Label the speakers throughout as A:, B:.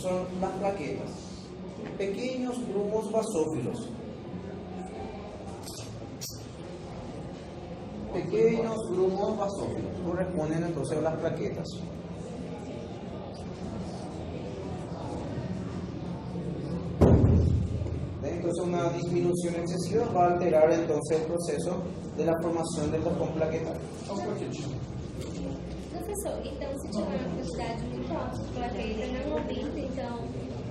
A: son las plaquetas. Pequeños grumos basófilos. Pequeños grumos basófilos corresponden entonces a las plaquetas. Entonces una disminución excesiva va a alterar entonces el proceso de la formação de cordão plaquetário.
B: Professor, então se tiver uma quantidade muito alta de plaqueta, não aumenta então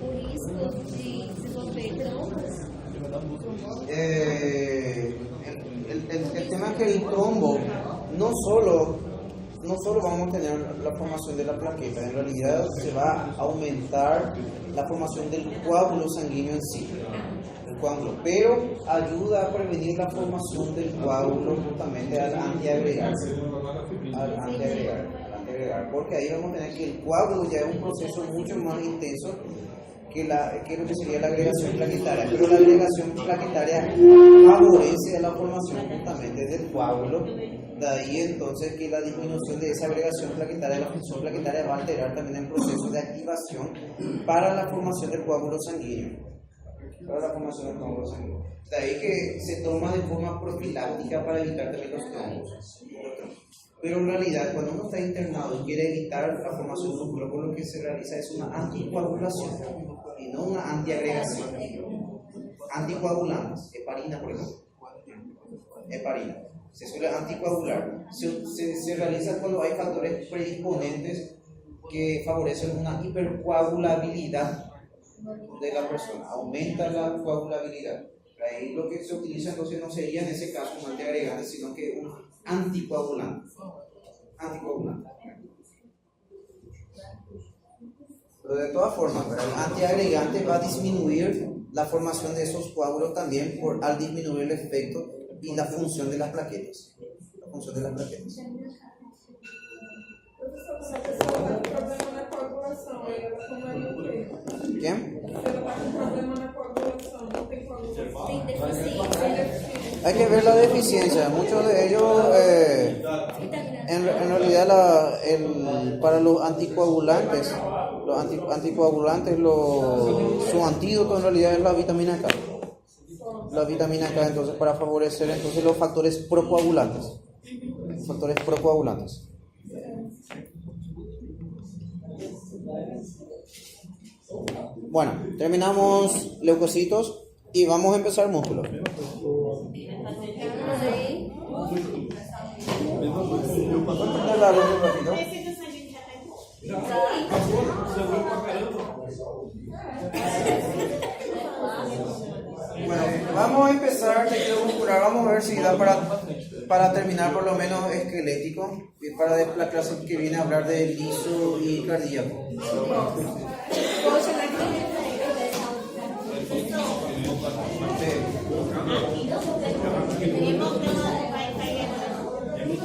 B: o risco de desenvolver trombos?
A: El tema es que el trombo no solo vamos a tener la formación de la plaqueta, en realidad se va a aumentar la formación del coágulo sanguíneo en sí. Pero ayuda a prevenir la formación del coágulo justamente al antiagregar, porque ahí vamos a tener que el coágulo ya es un proceso mucho más intenso que lo que sería la agregación plaquetaria, pero la agregación plaquetaria favorece a la formación justamente del coágulo. De ahí entonces que la disminución de esa agregación plaquetaria, la función plaquetaria va a alterar también el proceso de activación para la formación del coágulo sanguíneo. De ahí que se toma de forma profiláctica para evitar también los trombos. Pero en realidad, cuando uno está internado y quiere evitar la formación de un globo, lo que se realiza es una anticoagulación y no una antiagregación. Anticoagulantes, heparina por ejemplo. Heparina. Se suele anticoagular. Se realiza cuando hay factores predisponentes que favorecen una hipercoagulabilidad de la persona, aumenta la coagulabilidad. Ahí lo que se utiliza entonces no sería en ese caso un antiagregante, sino que un anticoagulante. Pero de todas formas, el antiagregante va a disminuir la formación de esos coágulos también al disminuir el efecto y la función de las plaquetas. ¿Quién? Hay que ver la deficiencia. Muchos de ellos, en realidad, para los anticoagulantes, su antídoto en realidad es la vitamina K. Entonces, para favorecer entonces los factores procoagulantes. Bueno, terminamos leucocitos y vamos a empezar músculos. Bueno, vamos a empezar tejido muscular, vamos a ver si da para terminar por lo menos esquelético y para la clase que viene a hablar de liso y cardíaco.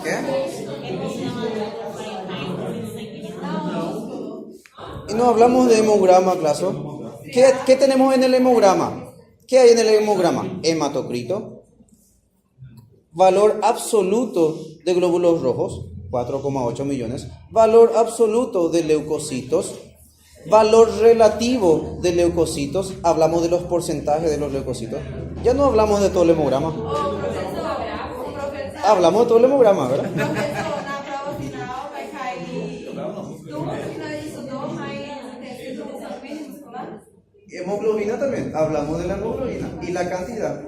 A: ¿Qué? Y no hablamos de hemograma, claso. ¿Qué tenemos en el hemograma? ¿Qué hay en el hemograma? Hematocrito, valor absoluto de glóbulos rojos, 4,8 millones, valor absoluto de leucocitos, valor relativo de leucocitos, hablamos de los porcentajes de los leucocitos, ya no hablamos de todo el hemograma. Hablamos de todo el hemograma, ¿verdad? Hemoglobina también, hablamos de la hemoglobina y la cantidad.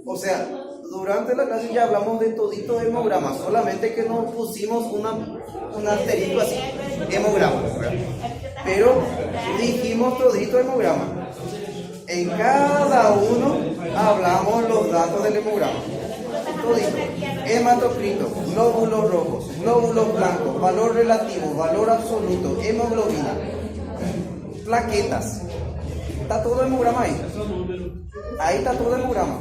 A: O sea, durante la clase ya hablamos de todito hemograma, solamente que nos pusimos un asterisco así, hemograma, ¿verdad? Pero dijimos todito hemograma. En cada uno hablamos los datos del hemograma. Todito. Hematocrito, glóbulos rojos, glóbulos blancos, valor relativo, valor absoluto, hemoglobina, plaquetas. Está todo el hemograma ahí. Ahí está todo el hemograma.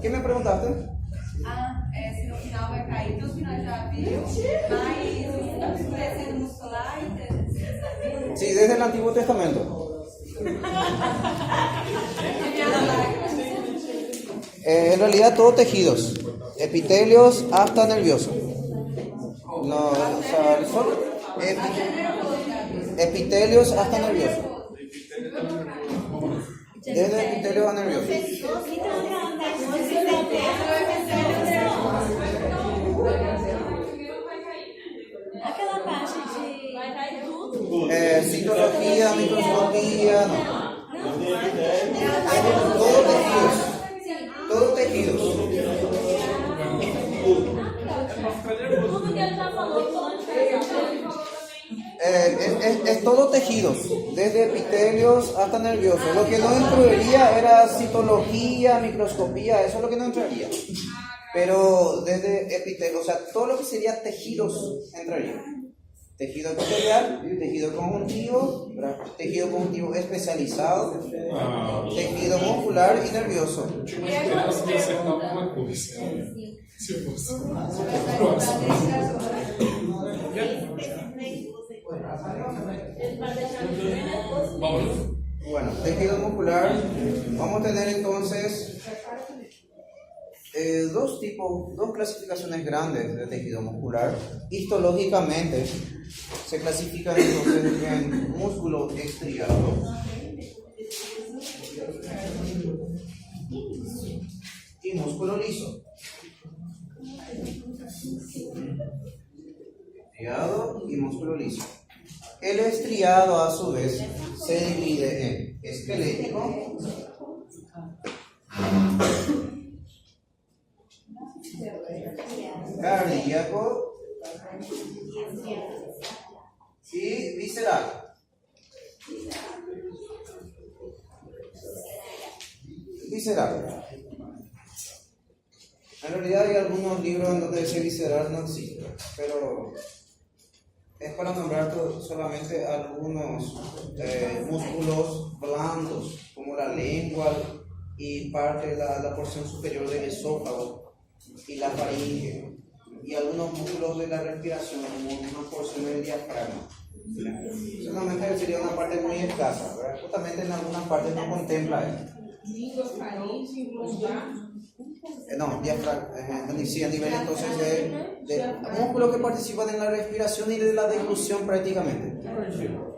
A: ¿Qué me preguntaste?
C: Se no final vai cair, então final já viu, mas crescendo muscular e...
A: Sí, desde el Antiguo Testamento. En realidad todos tejidos, epitelios hasta nervioso. No, o sea, epitelios hasta nervioso. Desde el epitelio nervioso.
B: Aquela parte de.
A: Citología, microscopía, no. Todo tejidos.
B: Tudo que ele já falou, falando
A: Es todo tejidos, desde epitelios hasta nerviosos. Lo que no incluiría era citología, microscopía, eso es lo que no entraría. Pero desde epitelios, o sea, todo lo que sería tejidos entraría. Tejido epitelial, tejido conjuntivo especializado, tejido muscular y nervioso.
D: Tinha uma esperança de acertar alguma coisa. Se fosse. Próximo.
A: Bueno, tejido muscular, vamos a tener entonces dos clasificaciones grandes de tejido muscular. Histológicamente se clasifican entonces en músculo estriado y músculo liso. Estriado y músculo liso. El estriado a su vez se divide en esquelético, cardíaco y visceral. Visceral. En realidad hay algunos libros en donde ese visceral no existe, pero es para nombrar solamente algunos músculos blandos, como la lengua y parte de la porción superior del esófago y la faringe, y algunos músculos de la respiración, como una porción del diafragma. Solamente sería una parte muy escasa, ¿verdad? Justamente en algunas partes no contempla esto. No, diafragma, sí, a nivel entonces de músculos que participan en la respiración y de la deglución prácticamente.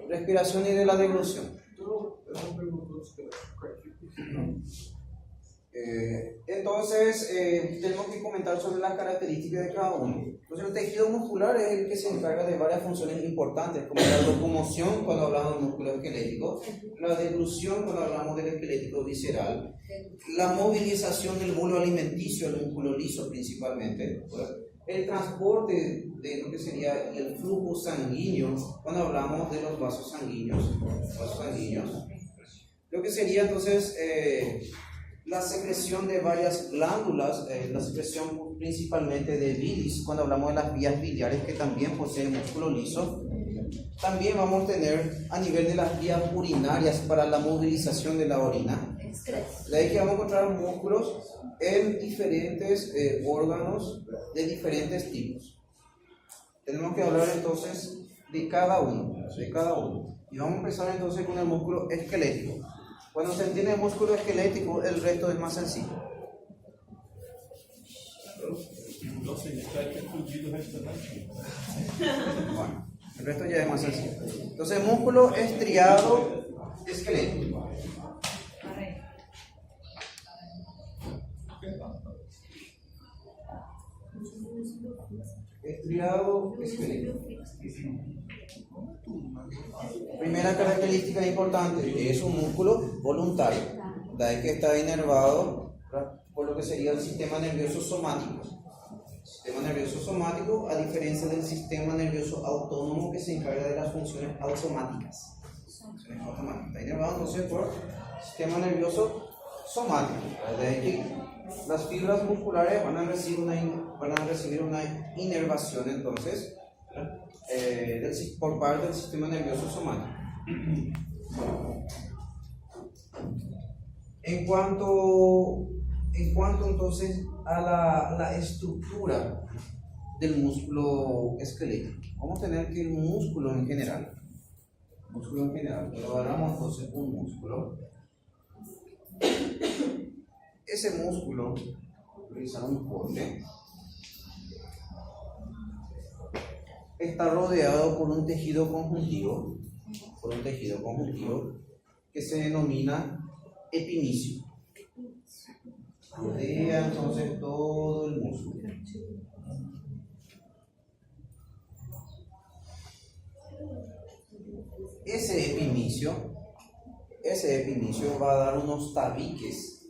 A: Respiración y de la deglución. Entonces, tenemos que comentar sobre las características de cada uno. Entonces, el tejido muscular es el que se encarga de varias funciones importantes, como la locomoción cuando hablamos del músculo esquelético, la deglución cuando hablamos del esquelético visceral, la movilización del bolo alimenticio, el músculo liso principalmente, el transporte de lo que sería el flujo sanguíneo cuando hablamos de los vasos sanguíneos, lo que sería entonces la secreción de varias glándulas, la secreción principalmente de bilis, cuando hablamos de las vías biliares que también poseen músculo liso. También vamos a tener a nivel de las vías urinarias para la movilización de la orina. De ahí que vamos a encontrar músculos en diferentes órganos de diferentes tipos. Tenemos que hablar entonces de cada uno. Y vamos a empezar entonces con el músculo esquelético. Cuando se entiende el músculo esquelético, el resto es más sencillo. Bueno, el resto ya es más sencillo. Entonces, músculo estriado esquelético. Estriado esquelético. Primera característica importante, es un músculo voluntario, de ahí que está inervado por lo que sería el sistema nervioso somático. Sistema nervioso somático, a diferencia del sistema nervioso autónomo que se encarga de las funciones automáticas. Está inervado entonces por sistema nervioso somático, de ahí que las fibras musculares van a recibir una inervación entonces por parte del sistema nervioso somático. En cuanto entonces a la estructura del músculo esquelético, vamos a tener que el músculo en general, cuando hablamos entonces un músculo, ese músculo realizar un corte, está rodeado por un tejido conjuntivo que se denomina epimicio. Rodea entonces todo el músculo. Ese epimicio va a dar unos tabiques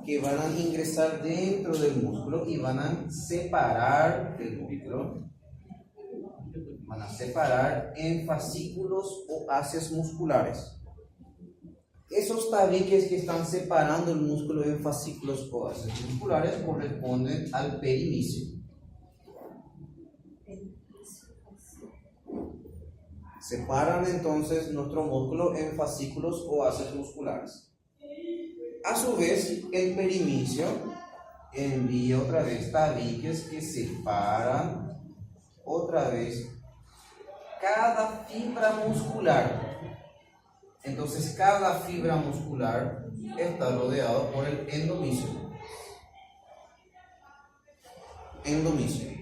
A: que van a ingresar dentro del músculo y van a separar el músculo. Van a separar en fascículos o haces musculares. Esos tabiques que están separando el músculo en fascículos o haces musculares corresponden al perimicio. Separan entonces nuestro músculo en fascículos o haces musculares. A su vez, el perimicio envía otra vez tabiques que separan otra vez cada fibra muscular. Entonces, cada fibra muscular está rodeado por el endomisio. Entonces,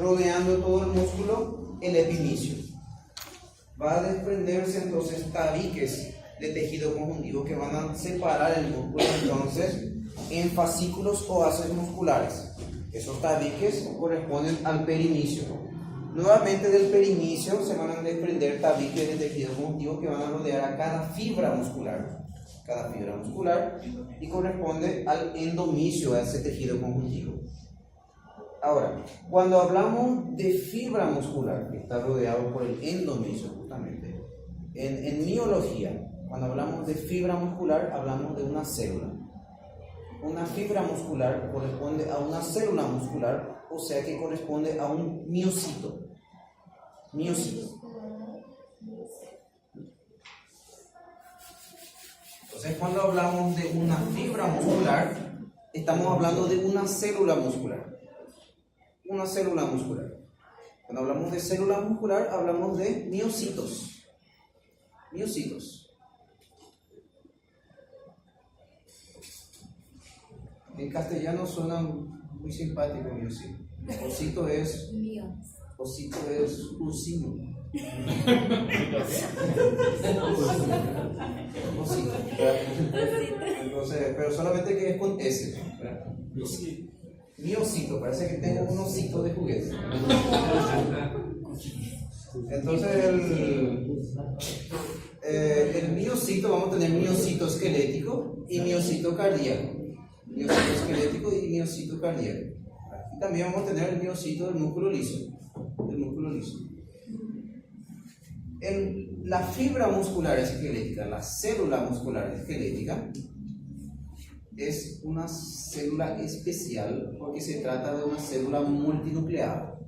A: rodeando todo el músculo, el epimicio. Va a desprenderse entonces tabiques de tejido conjuntivo que van a separar el músculo entonces en fascículos o haces musculares. Esos tabiques corresponden al perimicio. Nuevamente del perimicio se van a desprender tabiques de tejido conjuntivo que van a rodear a cada fibra muscular. Y corresponde al endomisio, a ese tejido conjuntivo. Ahora, cuando hablamos de fibra muscular que está rodeado por el endomisio, justamente, en miología, cuando hablamos de fibra muscular, hablamos de una célula. Una fibra muscular corresponde a una célula muscular, o sea que corresponde a un miocito. Entonces, cuando hablamos de una fibra muscular, estamos hablando de una célula muscular. Cuando hablamos de célula muscular, hablamos de miocitos. En castellano suena muy simpático miocito. Osito es ursino. Osito. Entonces, pero solamente que es con S. Miocito, parece que tengo un osito de juguete. Entonces el miocito, vamos a tener miocito esquelético y miocito cardíaco. Y también vamos a tener el miocito del músculo liso. La fibra muscular esquelética, la célula muscular esquelética, es una célula especial porque se trata de una célula multinucleada.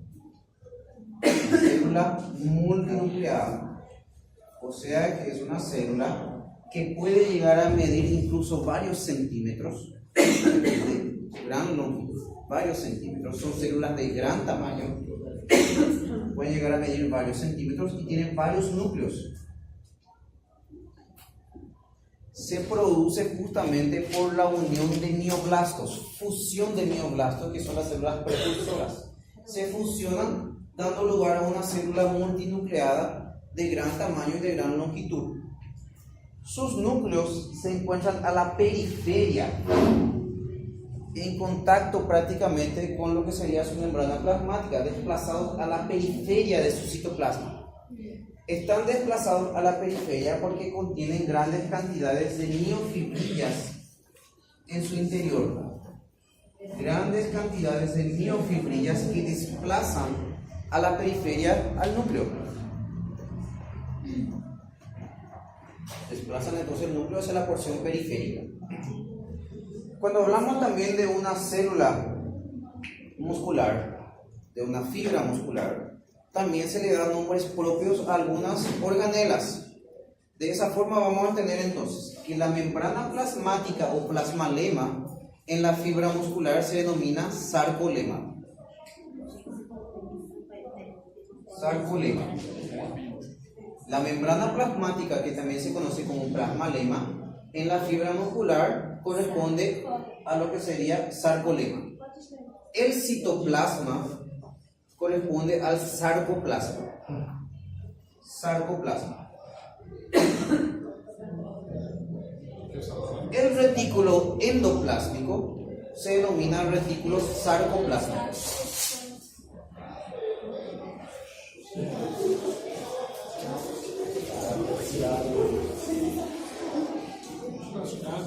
A: O sea que es una célula que puede llegar a medir incluso varios centímetros de gran longitud. Son células de gran tamaño, pueden llegar a medir varios centímetros y tienen varios núcleos. Se produce justamente por la unión de mioblastos, fusión de mioblastos, que son las células precursoras. Se fusionan dando lugar a una célula multinucleada de gran tamaño y de gran longitud. Sus núcleos se encuentran a la periferia, en contacto prácticamente con lo que sería su membrana plasmática, desplazados a la periferia de su citoplasma. Están desplazados a la periferia porque contienen grandes cantidades de miofibrillas en su interior. Grandes cantidades de miofibrillas que desplazan a la periferia al núcleo. Desplazan entonces el núcleo hacia la porción periférica. Cuando hablamos también de una célula muscular, de una fibra muscular, también se le dan nombres propios a algunas organelas. De esa forma vamos a tener entonces que la membrana plasmática o plasmalema en la fibra muscular se denomina sarcolema. La membrana plasmática, que también se conoce como plasmalema, en la fibra muscular corresponde a lo que sería sarcolema. El citoplasma corresponde al sarcoplasma. El retículo endoplásmico se denomina retículo sarcoplásmico.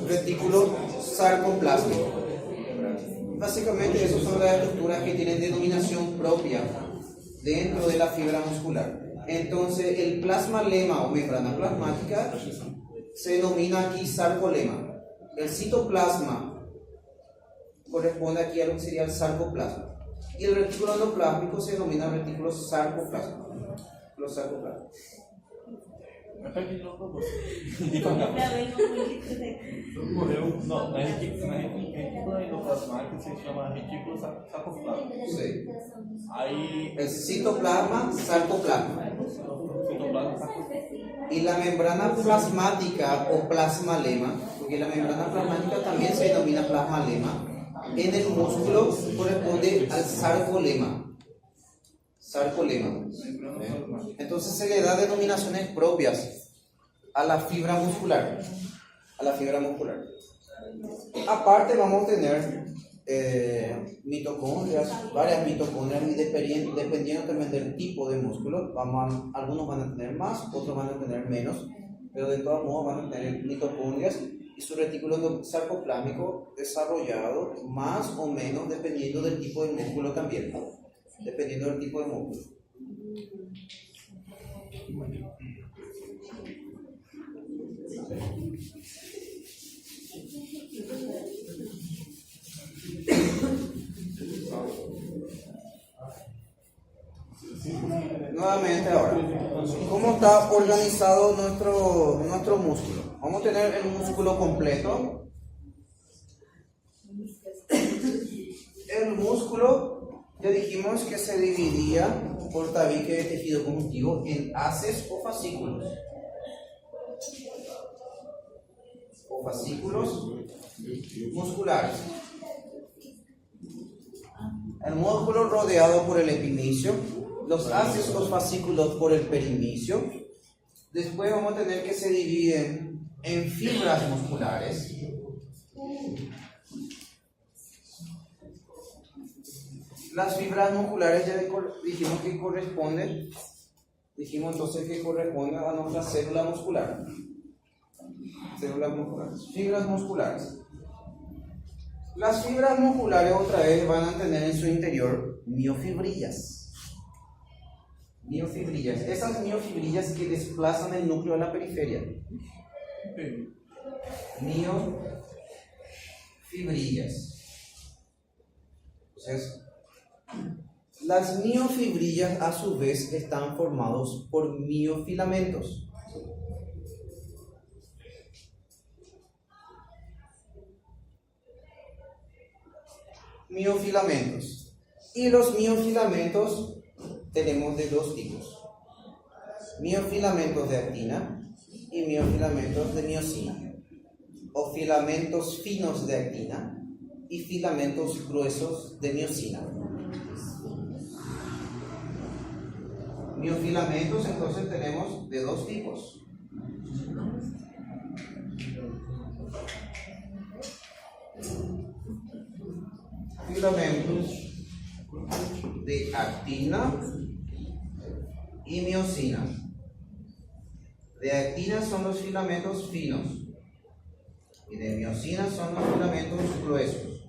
A: Retículo sarcoplásmico. Básicamente, esas son las estructuras que tienen denominación propia dentro de la fibra muscular. Entonces, el plasmalema o membrana plasmática se denomina aquí sarcolema. El citoplasma corresponde aquí a lo que sería el sarcoplasma. Y el retículo endoplásmico se denomina retículo sarcoplasma. Los sarcoplasmas.
E: Ocorreu na retícula endoplasmática se chama retículo sarcoplasma.
A: Sí.
E: Aí
A: El citoplasma, sarcoplasma.
E: citoplasma sarcoplasma.
A: Y la membrana plasmática o plasmalema, porque la membrana plasmática también se denomina plasmalema, en el músculo corresponde al sarcolema. Sarcolema. Entonces se le da denominaciones propias a la fibra muscular. A la fibra muscular. Aparte vamos a tener mitocondrias, varias mitocondrias, y dependiendo también del tipo de músculo, algunos van a tener más, otros van a tener menos, pero de todos modos van a tener mitocondrias y su retículo sarcoplásmico desarrollado más o menos dependiendo del tipo de músculo también, dependiendo del tipo de músculo. Nuevamente ahora, ¿cómo está organizado nuestro músculo? Vamos a tener el músculo completo. El músculo, ya dijimos que se dividía por tabique de tejido conjuntivo en haces o fascículos. O fascículos musculares. El músculo rodeado por el epimicio, los haces o fascículos por el perimicio. Después vamos a tener que se dividen en fibras musculares. Las fibras musculares ya dijimos que corresponden, a nuestra célula muscular. Células musculares. Fibras musculares. Las fibras musculares otra vez van a tener en su interior miofibrillas. Miofibrillas. Esas miofibrillas que desplazan el núcleo a la periferia. Miofibrillas. Entonces, las miofibrillas a su vez están formados por miofilamentos. Miofilamentos. Y los miofilamentos tenemos de dos tipos: miofilamentos de actina y miofilamentos de miosina, o filamentos finos de actina y filamentos gruesos de miosina. Miofilamentos entonces tenemos de dos tipos. Filamentos de actina y miosina. De actina son los filamentos finos y de miosina son los filamentos gruesos.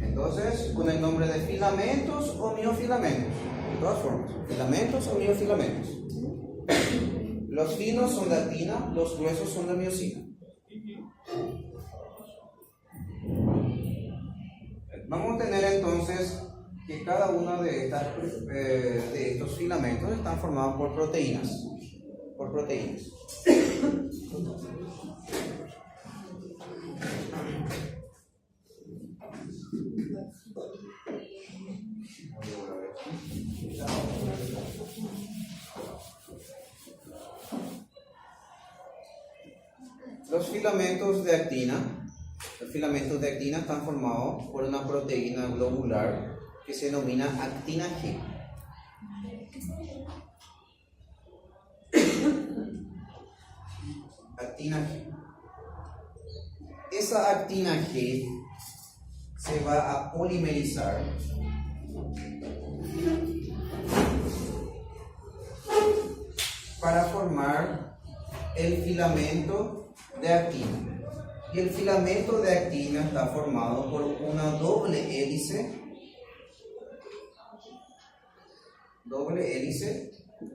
A: Entonces, con el nombre de filamentos o miofilamentos, de todas formas, filamentos o miofilamentos. Los finos son de actina, los gruesos son de miosina. Vamos a tener entonces que cada uno de estos filamentos están formados por proteínas. Los filamentos de actina. Los filamentos de actina están formados por una proteína globular que se denomina actina G. actina G. Esa actina G se va a polimerizar para formar el filamento de actina. Y el filamento de actina está formado por una doble hélice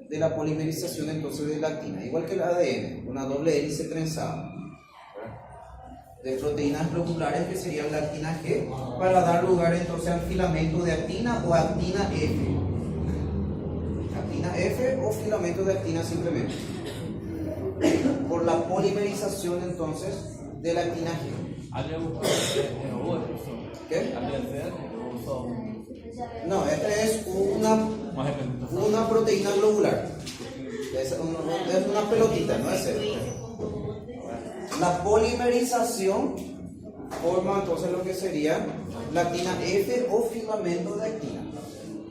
A: de la polimerización entonces de la actina, igual que el ADN, una doble hélice trenzada de proteínas globulares que serían la actina G, para dar lugar entonces al filamento de actina o actina F. Actina F o filamento de actina simplemente, por la polimerización entonces de la actina G.
E: Ali é o outro, professor?
A: ¿Qué?
E: Ali é zero ou só
A: No, esta es
E: uma representação?
A: una proteína globular. Es una pelotita, no es cero. La polimerización forma entonces lo que sería la actina F o filamento de actina.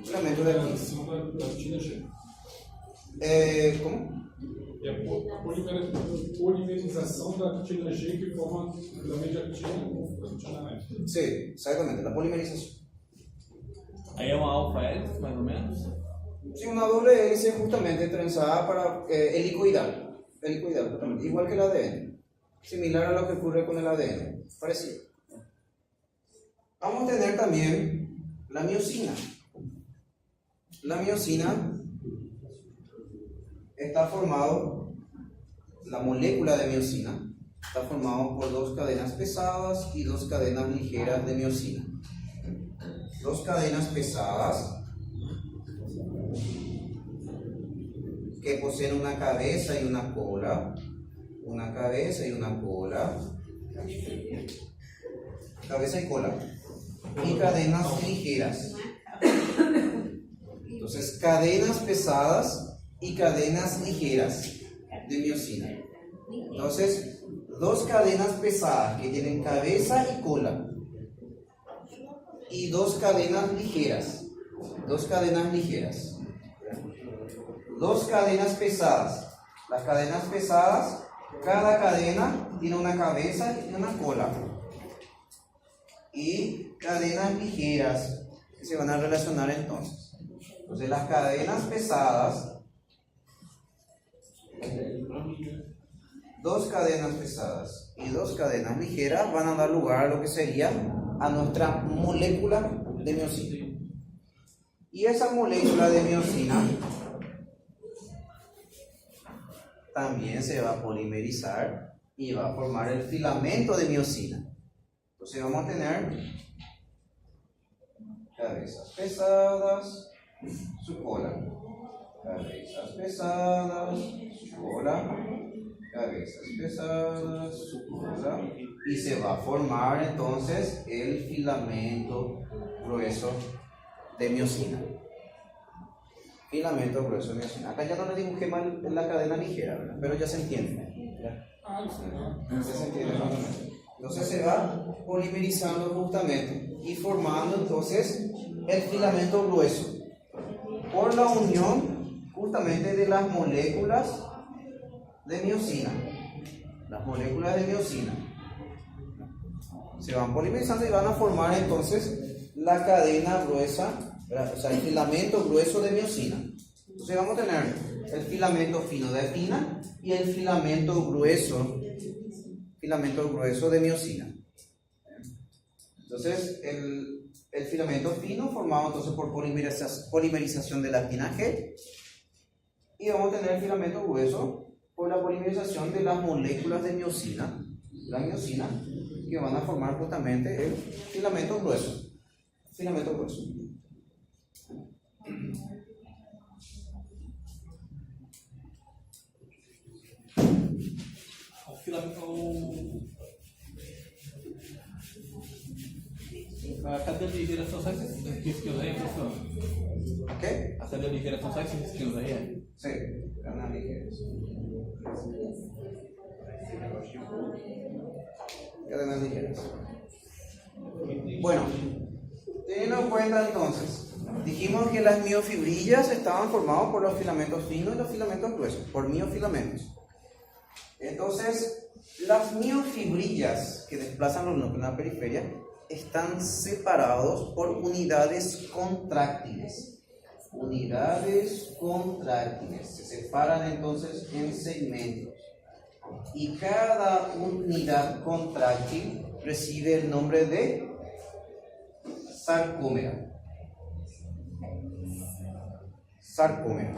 A: Filamento de actina.
D: São da actina G.
A: ¿Cómo?
D: É a polimerização da actina G que forma o filamento de actina F.
A: Sí, exactamente, la polimerización.
E: Aí é uma alfa-hélice, mais ou menos?
A: Sí, una doble hélice justamente trenzada para helicoidal, justamente, igual que el ADN, similar a lo que ocurre con el ADN, parecido. Vamos a tener también la miosina. La miosina está formado, la molécula de miosina está formado por dos cadenas pesadas y dos cadenas ligeras de miosina. Dos cadenas pesadas que poseen una cabeza y una cola, cabeza y cola, y cadenas ligeras. Entonces, cadenas pesadas y cadenas ligeras de miosina. Entonces, dos cadenas pesadas que tienen cabeza y cola, y dos cadenas ligeras. Dos cadenas pesadas. Las cadenas pesadas, cada cadena tiene una cabeza y una cola. Y cadenas ligeras que se van a relacionar entonces. Entonces las cadenas pesadas, dos cadenas pesadas y dos cadenas ligeras van a dar lugar a lo que sería a nuestra molécula de miosina. Y esa molécula de miosina también se va a polimerizar y va a formar el filamento de miosina. Entonces vamos a tener cabezas pesadas, su cola, cabezas pesadas, su cola, cabezas pesadas, su cola, y se va a formar entonces el filamento grueso de miosina. Filamento grueso de miosina. Acá ya no le dibujé mal en la cadena ligera, ¿verdad? Pero ya se entiende. Ya se entiende. Entonces se va polimerizando justamente y formando entonces el filamento grueso por la unión justamente de las moléculas de miosina. Las moléculas de miosina se van polimerizando y van a formar entonces la cadena gruesa, o sea, el filamento grueso de miosina. Entonces vamos a tener el filamento fino de actina y el filamento grueso de miosina. Entonces el filamento fino formado entonces por polimerización de la actina G, y vamos a tener el filamento grueso por la polimerización de las moléculas de miosina, la miosina, que van a formar justamente el filamento grueso. Filamento grueso.
E: A cadeia ligeira são só esses risquinhos aí, professor?
A: ¿Qué?
E: A cadeia ligeira são só esses risquinhos aí, é?
A: Sí, cadenas ligeras. Cadenas ligeras. Bueno, teniendo en cuenta entonces, dijimos que las miofibrillas estaban formadas por los filamentos finos y los filamentos gruesos, por miofilamentos. Entonces, las miofibrillas que desplazan los núcleos en la periferia están separados por unidades contráctiles. Unidades contráctiles se separan entonces en segmentos. Y cada unidad contráctil recibe el nombre de sarcómera. Sarcómera.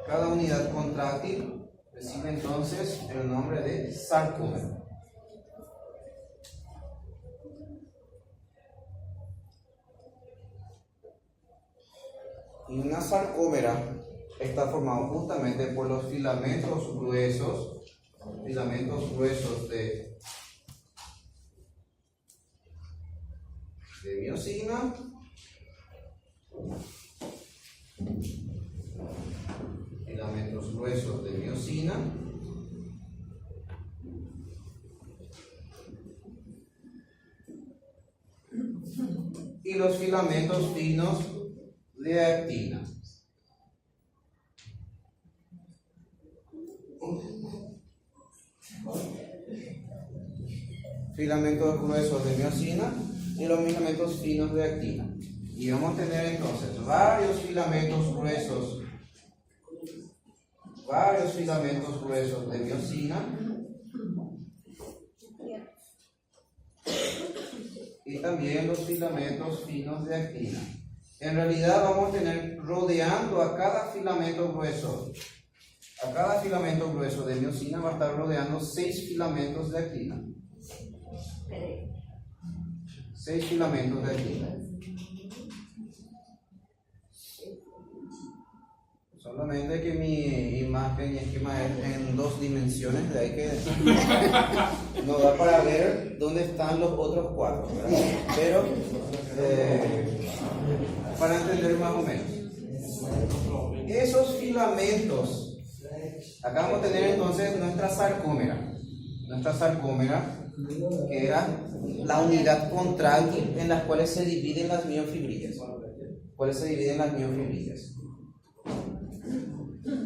A: Cada unidad contráctil recibe entonces el nombre de sarcómera. Y una sarcómera está formada justamente por los filamentos gruesos de miosina filamentos gruesos de miosina y los filamentos finos de actina. Filamentos gruesos de miosina y los filamentos finos de actina. Y vamos a tener entonces varios filamentos gruesos de miosina y también los filamentos finos de actina. En realidad vamos a tener rodeando a cada filamento grueso de miosina va a estar rodeando 6 filamentos de actina. 6 filamentos de actina. Solamente que mi imagen y esquema es en 2 dimensiones, de ahí que no da para ver dónde están los otros 4, ¿verdad? Pero para entender más o menos. Esos filamentos, acá vamos a tener entonces nuestra sarcómera, que era la unidad contráctil en las cuales se dividen las miofibrillas.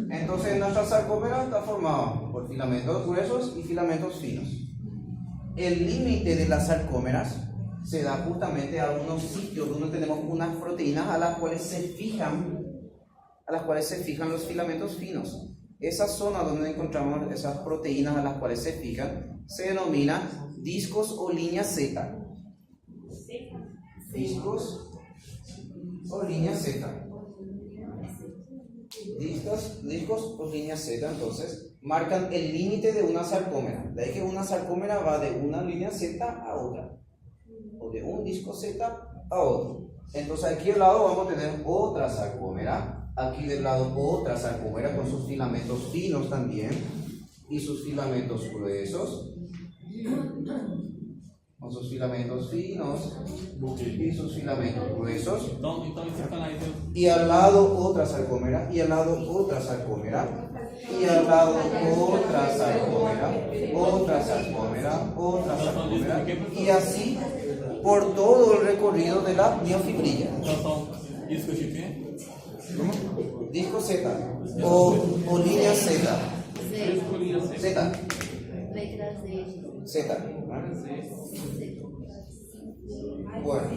A: Entonces nuestra sarcómera está formada por filamentos gruesos y filamentos finos. El límite de las sarcómeras se da justamente a unos sitios donde tenemos unas proteínas a las cuales se fijan los filamentos finos. Esa zona donde encontramos esas proteínas a las cuales se fijan se denomina discos o líneas Z. Discos o líneas Z. Discos o líneas Z, entonces, marcan el límite de una sarcómera. De ahí que una sarcómera va de una línea Z a otra, o de un disco Z a otro. Entonces, aquí al lado vamos a tener otra sarcómera, aquí del lado otra sarcómera con sus filamentos finos también, y sus filamentos gruesos, con sus filamentos finos y sus filamentos gruesos. Y al lado otra sarcómera, y al lado otra sarcómera, y al lado otra sarcómera, otra sarcómera, otra sarcómera, y así por todo el recorrido de la miofibrilla. Disco Z o línea Z. Z. Bueno,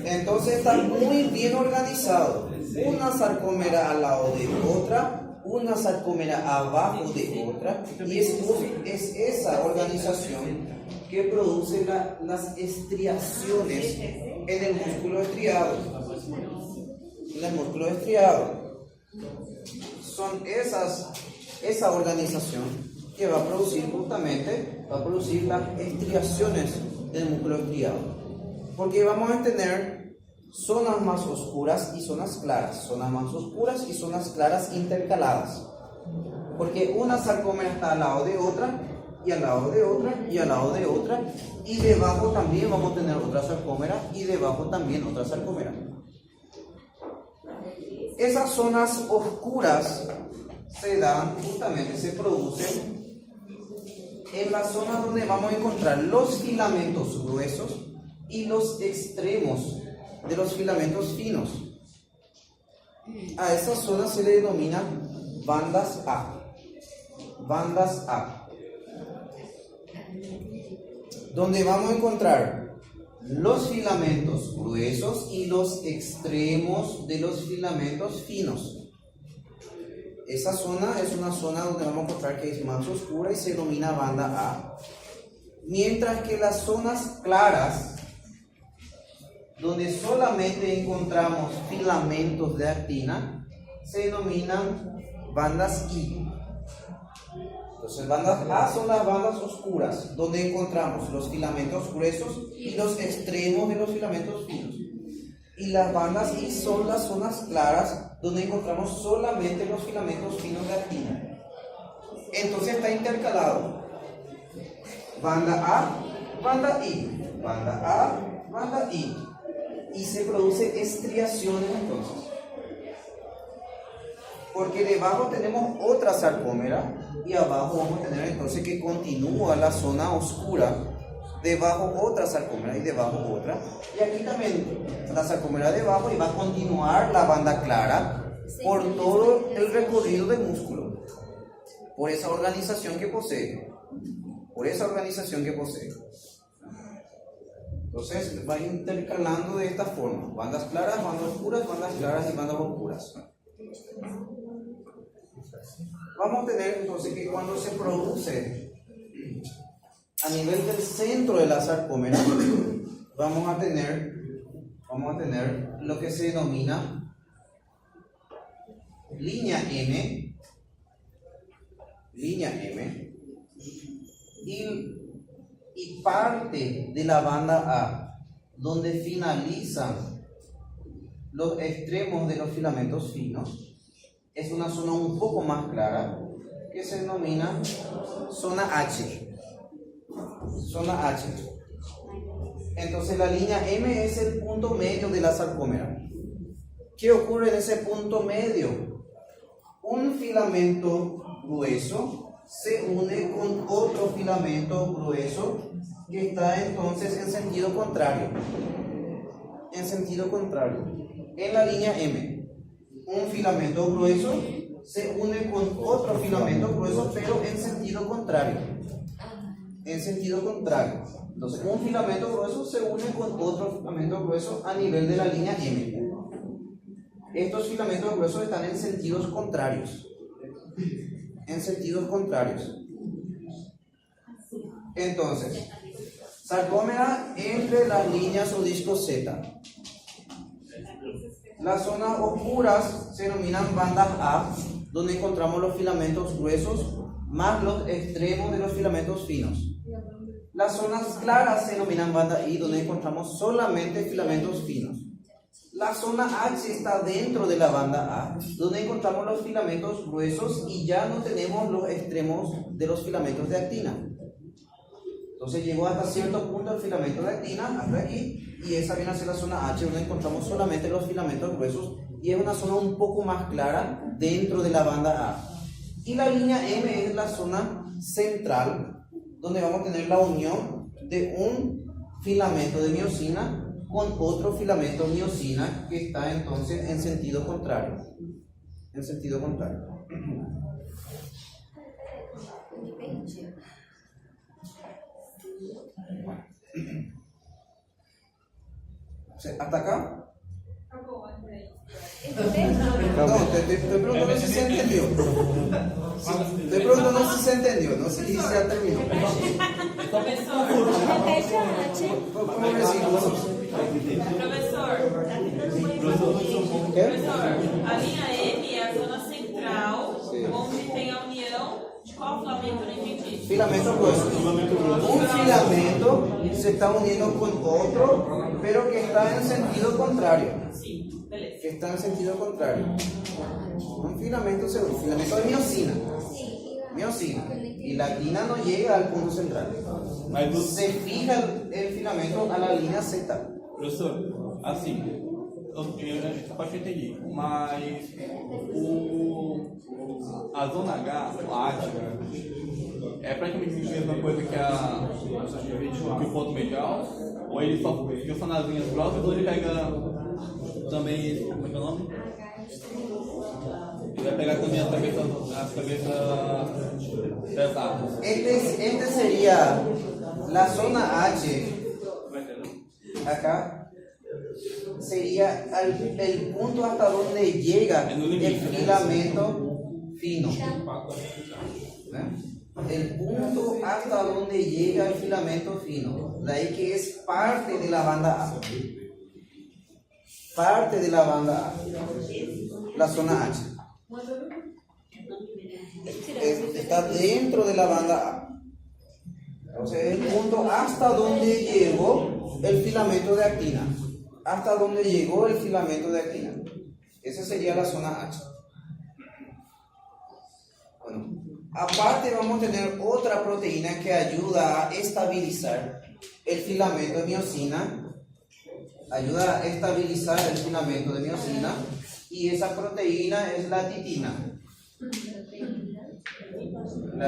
A: entonces está muy bien organizado. Una sarcómera al lado de otra, una sarcómera abajo de otra, y es esa organización que produce las estriaciones en el músculo estriado. Son esa organización que va a producir las estriaciones del músculo estriado. Porque vamos a tener zonas más oscuras y zonas claras, intercaladas. Porque una sarcómera está al lado de otra, y al lado de otra, y al lado de otra, y debajo también vamos a tener otra sarcómera, y debajo también otra sarcómera. Esas zonas oscuras se producen en las zonas donde vamos a encontrar los filamentos gruesos y los extremos de los filamentos finos. A esas zonas se le denominan bandas A. bandas A, donde vamos a encontrar los filamentos gruesos y los extremos de los filamentos finos. Esa zona es una zona donde vamos a encontrar que es más oscura y se denomina banda A. Mientras que las zonas claras, donde solamente encontramos filamentos de actina, se denominan bandas I. Entonces, bandas A son las bandas oscuras, donde encontramos los filamentos gruesos y los extremos de los filamentos finos. Y las bandas I son las zonas claras, donde encontramos solamente los filamentos finos de actina. Entonces está intercalado. Banda A, banda I, banda A, banda I. Y se produce estriaciones entonces. Porque debajo tenemos otra sarcómera y abajo vamos a tener entonces que continúa la zona oscura. Debajo otra sarcómera y debajo otra. Y aquí también la sarcómera debajo y va a continuar la banda clara por todo el recorrido del músculo. Por esa organización que posee. Por esa organización que posee. Entonces va intercalando de esta forma. Bandas claras, bandas oscuras, bandas claras y bandas oscuras. Vamos a tener entonces que cuando se produce a nivel del centro de la sarcómera, vamos a tener lo que se denomina línea M y parte de la banda A, donde finalizan los extremos de los filamentos finos, es una zona un poco más clara que se denomina zona H. Zona H. Entonces la línea M es el punto medio de la sarcómera. ¿Qué ocurre en ese punto medio? Un filamento grueso se une con otro filamento grueso que está entonces en sentido contrario. En sentido contrario. En la línea M, un filamento grueso se une con otro filamento grueso, pero en sentido contrario. En sentido contrario. Entonces, un filamento grueso se une con otro filamento grueso a nivel de la línea M. Estos filamentos gruesos están en sentidos contrarios. En sentidos contrarios. Entonces, sarcómera entre las líneas o discos Z. Las zonas oscuras se denominan bandas A, donde encontramos los filamentos gruesos más los extremos de los filamentos finos. Las zonas claras se denominan banda I, donde encontramos solamente filamentos finos. La zona H está dentro de la banda A, donde encontramos los filamentos gruesos y ya no tenemos los extremos de los filamentos de actina. Entonces llegó hasta cierto punto el filamento de actina, hasta aquí, y esa viene a ser la zona H, donde encontramos solamente los filamentos gruesos y es una zona un poco más clara dentro de la banda A. Y la línea M es la zona central, donde vamos a tener la unión de un filamento de miosina con otro filamento de miosina que está entonces en sentido contrario. En sentido contrario. ¿Hasta acá? No, te pregunto si se entendió. Te pregunto no si se entendió, no sé si ya terminó.
B: Repete a H.
A: ¿Cómo decimos?
C: Professor, a linha M é a zona central, onde tem a união de qual filamento? Não entendi.
A: Filamento grueso. Un filamento se está uniendo con otro, pero que está en sentido contrario.
C: Sim, beleza.
A: Que está en sentido contrario. Un filamento de miosina. Miosina. Y la actina no llega al punto central. Se fija el filamento a la línea Z.
E: Professor, assim, essa parte eu entendi, mas a zona H, a ática, é praticamente a mesma coisa que o ponto medial? Ou ele só fica só nas linhas grossas ou ele pega também, como é que é o nome? vai pegar também as cabeças pesadas.
A: Este sería la zona H. Acá sería el punto hasta donde llega el filamento fino. El punto hasta donde llega el filamento fino. De ahí que es parte de la banda A. Parte de la banda A. La zona H. Está dentro de la banda A. Entonces es el punto hasta donde llegó el filamento de actina. Hasta donde llegó el filamento de actina. Esa sería la zona H. Bueno, aparte vamos a tener otra proteína que ayuda a estabilizar el filamento de miosina. Ayuda a estabilizar el filamento de miosina. Y esa proteína es la titina.